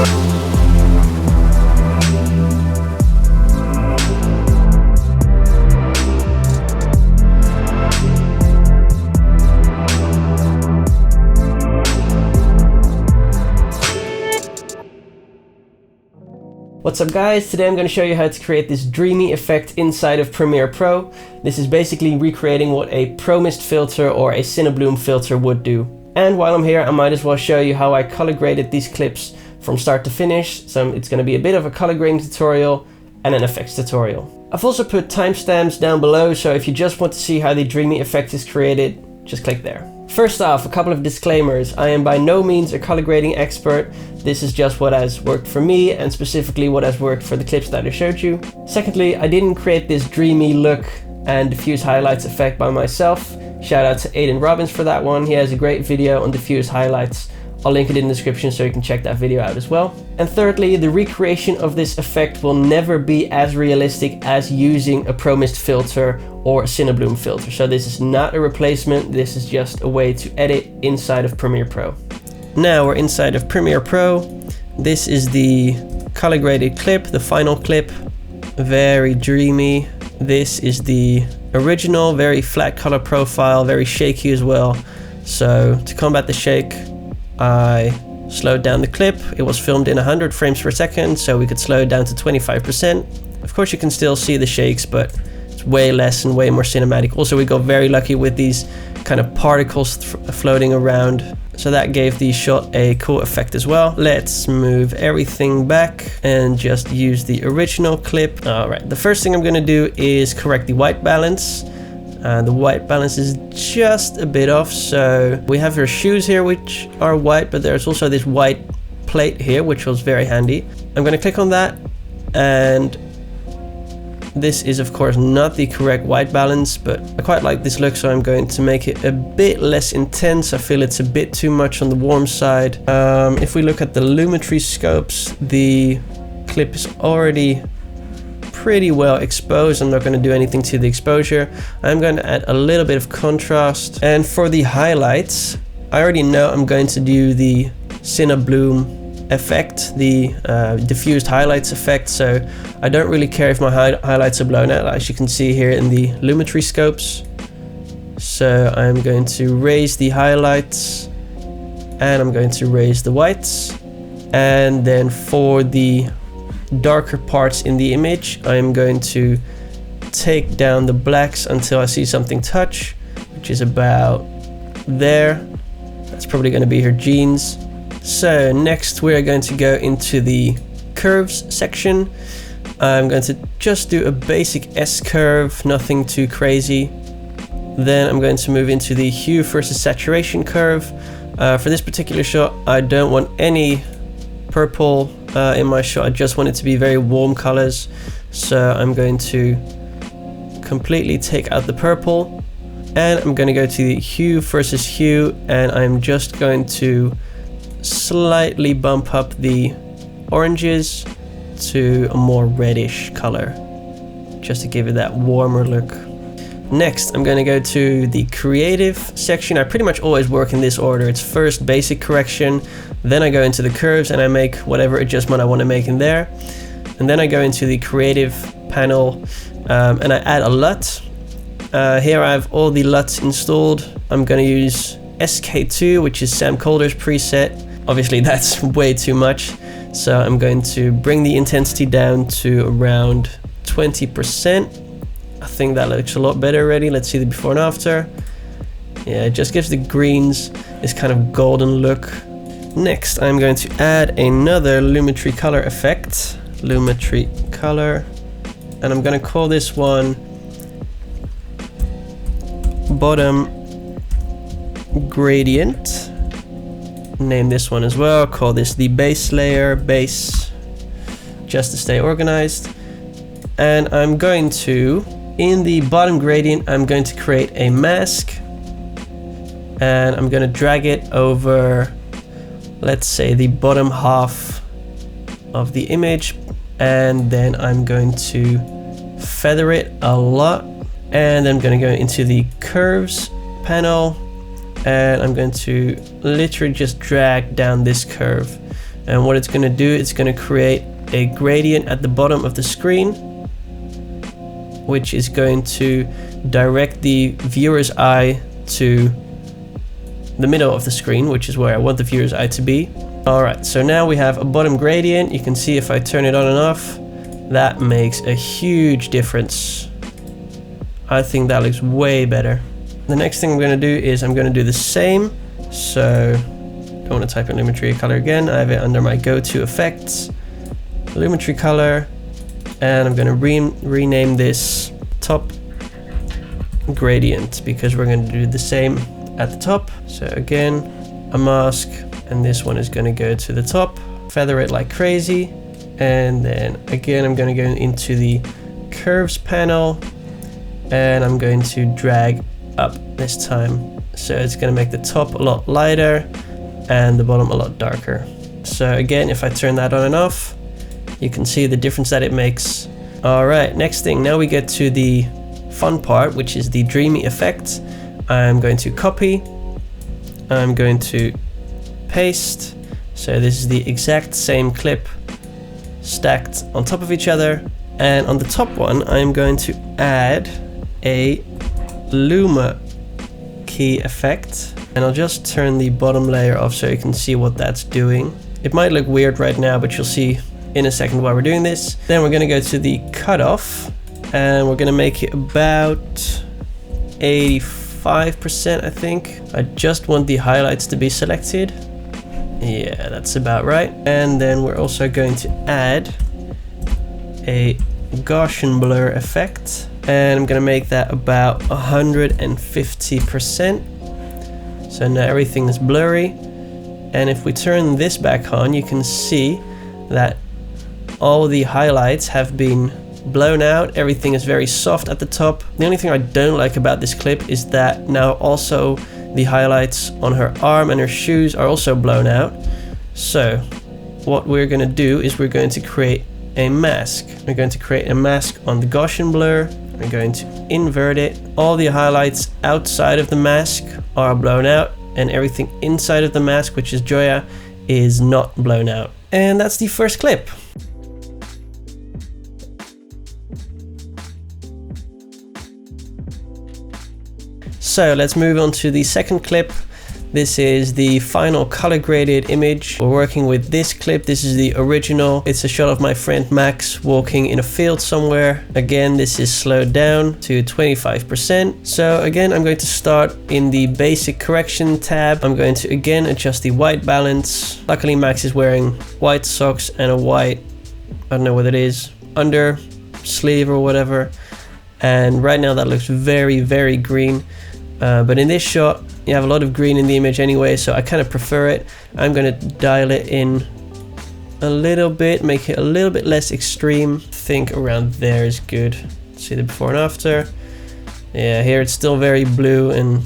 What's up guys, today I'm going to show you how to create this dreamy effect inside of Premiere Pro. This is basically recreating what a Pro Mist filter or a Cinebloom filter would do. And while I'm here, I might as well show you how I color graded these clips from start to finish. So it's going to be a bit of a color grading tutorial and an effects tutorial. I've also put timestamps down below, so if you just want to see how the dreamy effect is created, just click there. First off, a couple of disclaimers. I am by no means a color grading expert. This is just what has worked for me and specifically what has worked for the clips that I showed you. Secondly, I didn't create this dreamy look and diffuse highlights effect by myself. Shout out to Aiden Robbins for that one. He has a great video on diffuse highlights. I'll link it in the description so you can check that video out as well. And thirdly, the recreation of this effect will never be as realistic as using a Pro Mist filter or a Cinebloom filter. So this is not a replacement, this is just a way to edit inside of Premiere Pro. Now we're inside of Premiere Pro. This is the color graded clip, the final clip, very dreamy. This is the original, very flat color profile, very shaky as well. So to combat the shake, I slowed down the clip. It was filmed in 100 frames per second, so we could slow it down to 25%. Of course you can still see the shakes, but it's way less and way more cinematic. Also, we got very lucky with these kind of particles floating around, so that gave the shot a cool effect as well. Let's move everything back and just use the original clip. All right, the first thing I'm gonna do is correct the white balance. The white balance is just a bit off, so we have her shoes here which are white, but there's also this white plate here which was very handy. I'm going to click on that, and this is of course not the correct white balance, but I quite like this look, so I'm going to make it a bit less intense. I feel it's a bit too much on the warm side. If we look at the lumetri scopes, the clip is already pretty well exposed. I'm not going to do anything to the exposure. I'm going to add a little bit of contrast. And for the highlights, I already know I'm going to do the Cinebloom effect, the diffused highlights effect, so I don't really care if my highlights are blown out, as you can see here in the lumetri scopes. So I'm going to raise the highlights and I'm going to raise the whites, and then for the darker parts in the image, I am going to take down the blacks until I see something touch, which is about there. That's probably going to be her jeans. So next we're going to go into the curves section. I'm going to just do a basic S curve, nothing too crazy. Then I'm going to move into the hue versus saturation curve. For this particular shot, I don't want any purple in my shot. I just want it to be very warm colors, so I'm going to completely take out the purple, and I'm going to go to the hue versus hue, and I'm just going to slightly bump up the oranges to a more reddish color, just to give it that warmer look. Next, I'm going to go to the creative section. I pretty much always work in this order. It's first basic correction, then I go into the curves and I make whatever adjustment I want to make in there. And then I go into the creative panel and I add a LUT. Here I have all the LUTs installed. I'm going to use SK2, which is Sam Calder's preset. Obviously that's way too much, so I'm going to bring the intensity down to around 20%. I think that looks a lot better already. Let's see the before and after. Yeah, it just gives the greens this kind of golden look. Next, I'm going to add another lumetri color effect. Lumetri color. And I'm going to call this one bottom gradient. Name this one as well. Call this the base layer, base, just to stay organized. And I'm going to, in the bottom gradient, I'm going to create a mask, and I'm going to drag it over, let's say, the bottom half of the image, and then I'm going to feather it a lot, and I'm going to go into the curves panel, and I'm going to literally just drag down this curve And what it's going to do, it's going to create a gradient at the bottom of the screen, which is going to direct the viewer's eye to the middle of the screen, which is where I want the viewer's eye to be. Alright, so now we have a bottom gradient. You can see if I turn it on and off, that makes a huge difference. I think that looks way better. The next thing I'm going to do is I'm going to do the same. So, don't want to type in Lumetri color again. I have it under my go-to effects, Lumetri color, and I'm going to rename this top gradient because we're going to do the same at the top. So again, a mask, and this one is going to go to the top. Feather it like crazy, and then again I'm going to go into the curves panel, and I'm going to drag up this time. So it's going to make the top a lot lighter and the bottom a lot darker. So again, if I turn that on and off, you can see the difference that it makes. Alright, next thing, now we get to the fun part, which is the Dreamy effect. I'm going to copy, I'm going to paste. So this is the exact same clip stacked on top of each other. And on the top one, I'm going to add a Luma key effect. And I'll just turn the bottom layer off so you can see what that's doing. It might look weird right now, but you'll see in a second while we're doing this. Then we're going to go to the cutoff, and we're going to make it about 85%, I think. I just want the highlights to be selected. Yeah, that's about right. And then we're also going to add a Gaussian blur effect, and I'm going to make that about 150%. So now everything is blurry. And if we turn this back on, you can see that all the highlights have been blown out. Everything is very soft at the top. The only thing I don't like about this clip is that now also the highlights on her arm and her shoes are also blown out. So what we're going to do is we're going to create a mask. We're going to create a mask on the Gaussian blur. We're going to invert it. All the highlights outside of the mask are blown out, and everything inside of the mask, which is Joia, is not blown out. And that's the first clip. So let's move on to the second clip. This is the final color graded image. We're working with this clip. This is the original. It's a shot of my friend Max walking in a field somewhere. Again, this is slowed down to 25%. So again, I'm going to start in the basic correction tab. I'm going to again adjust the white balance. Luckily, Max is wearing white socks and a white, I don't know what it is, under sleeve or whatever. And right now that looks very, very green. But in this shot, you have a lot of green in the image anyway, so I kind of prefer it. I'm going to dial it in a little bit, make it a little bit less extreme. I think around there is good. See the before and after. Yeah, here it's still very blue, and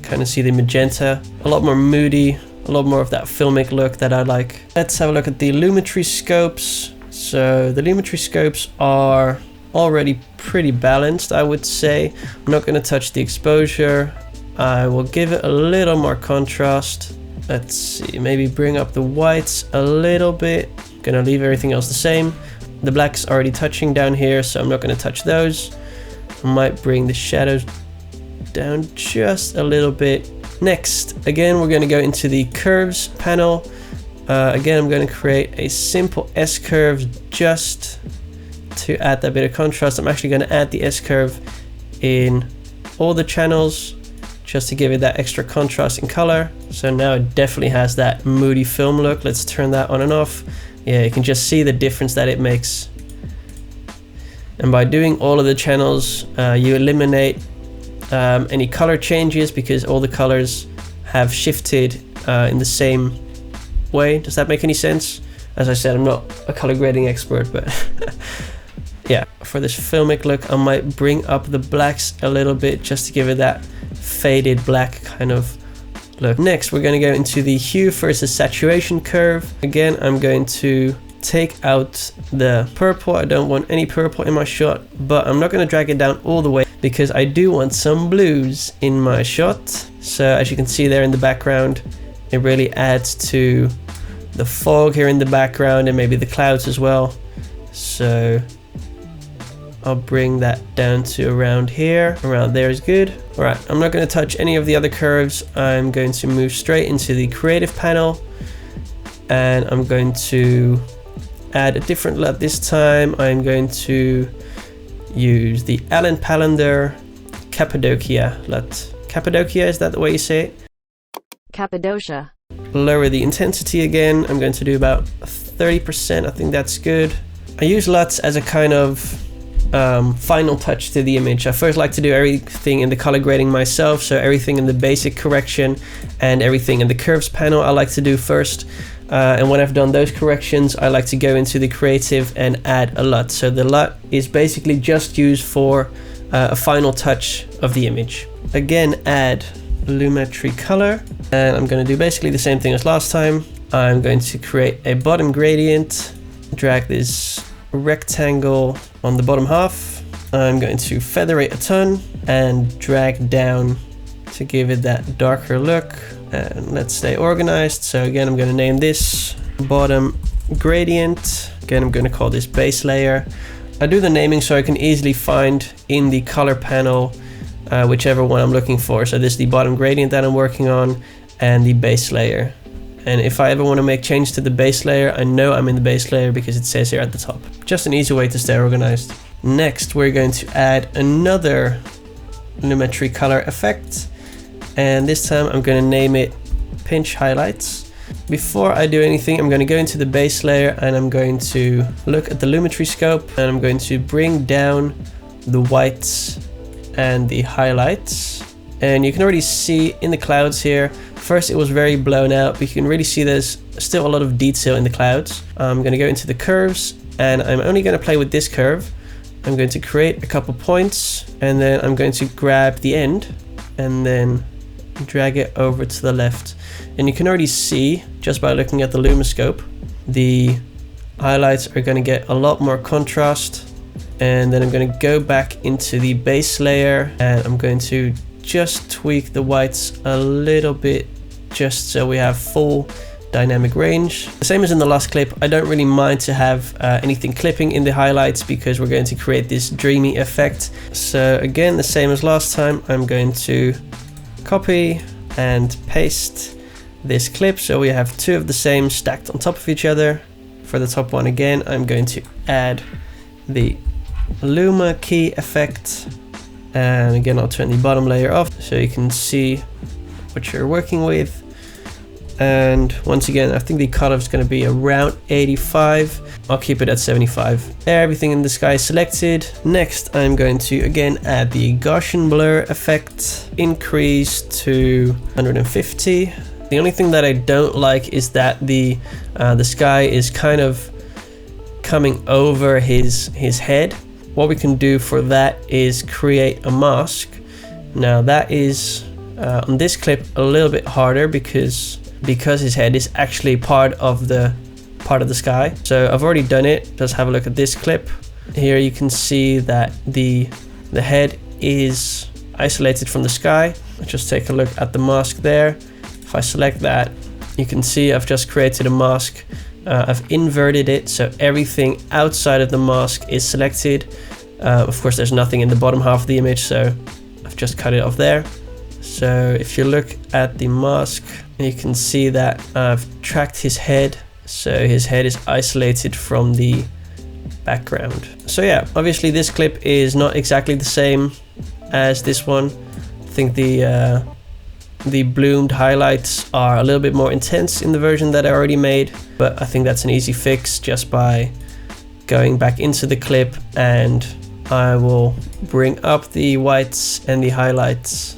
kind of see the magenta. A lot more moody, a lot more of that filmic look that I like. Let's have a look at the Lumetri scopes. So the Lumetri scopes are already pretty balanced, I would say. I'm not going to touch the exposure. I will give it a little more contrast. Let's see, maybe bring up the whites a little bit. Gonna leave everything else the same. The black's already touching down here, so I'm not going to touch those. I might bring the shadows down just a little bit. Next, again, we're going to go into the curves panel. Again, I'm going to create a simple S-curve just to add that bit of contrast. I'm actually going to add the S-curve in all the channels just to give it that extra contrast in color. So now it definitely has that moody film look. Let's turn that on and off. Yeah, you can just see the difference that it makes. And by doing all of the channels, you eliminate any color changes because all the colors have shifted in the same way. Does that make any sense? As I said, I'm not a color grading expert, but yeah, for this filmic look, I might bring up the blacks a little bit just to give it that faded black kind of look. Next, we're going to go into the hue versus saturation curve. Again, I'm going to take out the purple. I don't want any purple in my shot, but I'm not going to drag it down all the way because I do want some blues in my shot. So as you can see there in the background, it really adds to the fog here in the background and maybe the clouds as well. So I'll bring that down to around here. Around there is good. All right, I'm not going to touch any of the other curves. I'm going to move straight into the creative panel, and I'm going to add a different LUT this time. I'm going to use the Allen Palander Cappadocia LUT. Cappadocia, is that the way you say it? Cappadocia. Lower the intensity again. I'm going to do about 30%. I think that's good. I use LUTs as a kind of final touch to the image. I first like to do everything in the color grading myself, so everything in the basic correction and everything in the curves panel I like to do first. And when I've done those corrections, I like to go into the creative and add a LUT. So the LUT is basically just used for a final touch of the image. Again, add Lumetri color, and I'm going to do basically the same thing as last time. I'm going to create a bottom gradient, drag this rectangle on the bottom half. I'm going to feather it a ton and drag down to give it that darker look. And let's stay organized. So again, I'm going to name this bottom gradient. Again, I'm going to call this base layer. I do the naming so I can easily find in the color panel whichever one I'm looking for. So this is the bottom gradient that I'm working on and the base layer. And if I ever want to make change to the base layer, I know I'm in the base layer because it says here at the top. Just an easy way to stay organized. Next, we're going to add another Lumetri color effect. And this time I'm going to name it Pinch Highlights. Before I do anything, I'm going to go into the base layer and I'm going to look at the Lumetri scope, and I'm going to bring down the whites and the highlights. And you can already see in the clouds here, first it was very blown out, but you can really see there's still a lot of detail in the clouds. I'm going to go into the curves, and I'm only going to play with this curve. I'm going to create a couple points, and then I'm going to grab the end and then drag it over to the left. And you can already see just by looking at the Lumiscope, the highlights are going to get a lot more contrast. And then I'm going to go back into the base layer, and I'm going to just tweak the whites a little bit just so we have full dynamic range. The same as in the last clip, I don't really mind to have anything clipping in the highlights because we're going to create this dreamy effect. So again, the same as last time, I'm going to copy and paste this clip so we have two of the same stacked on top of each other. For the top one again, I'm going to add the Luma key effect, and again I'll turn the bottom layer off so you can see what you're working with. And once again, I think the cutoff is going to be around 85. I'll keep it at 75. There, everything in the sky is selected. Next, I'm going to again add the Gaussian blur effect, increase to 150. The only thing that I don't like is that the sky is kind of coming over his head. What we can do for that is create a mask. Now that is on this clip a little bit harder because his head is actually part of the sky. So I've already done it. Just have a look at this clip. Here you can see that the head is isolated from the sky. Just take a look at the mask there. If I select that, you can see I've just created a mask. I've inverted it so everything outside of the mask is selected. Of course, there's nothing in the bottom half of the image, so I've just cut it off there. So if you look at the mask, you can see that I've tracked his head, so his head is isolated from the background. So yeah, obviously this clip is not exactly the same as this one. I think the bloomed highlights are a little bit more intense in the version that I already made, but I think that's an easy fix just by going back into the clip, and I will bring up the whites and the highlights.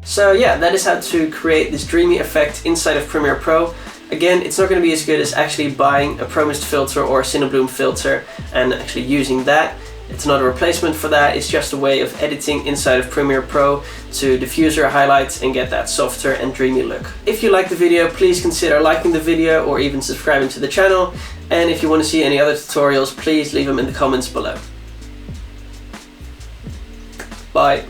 So yeah, that is how to create this dreamy effect inside of Premiere Pro. Again, it's not going to be as good as actually buying a Pro Mist filter or a Cinebloom filter and actually using that. It's not a replacement for that, it's just a way of editing inside of Premiere Pro to diffuse your highlights and get that softer and dreamy look. If you like the video, please consider liking the video or even subscribing to the channel. And if you want to see any other tutorials, please leave them in the comments below. Bye.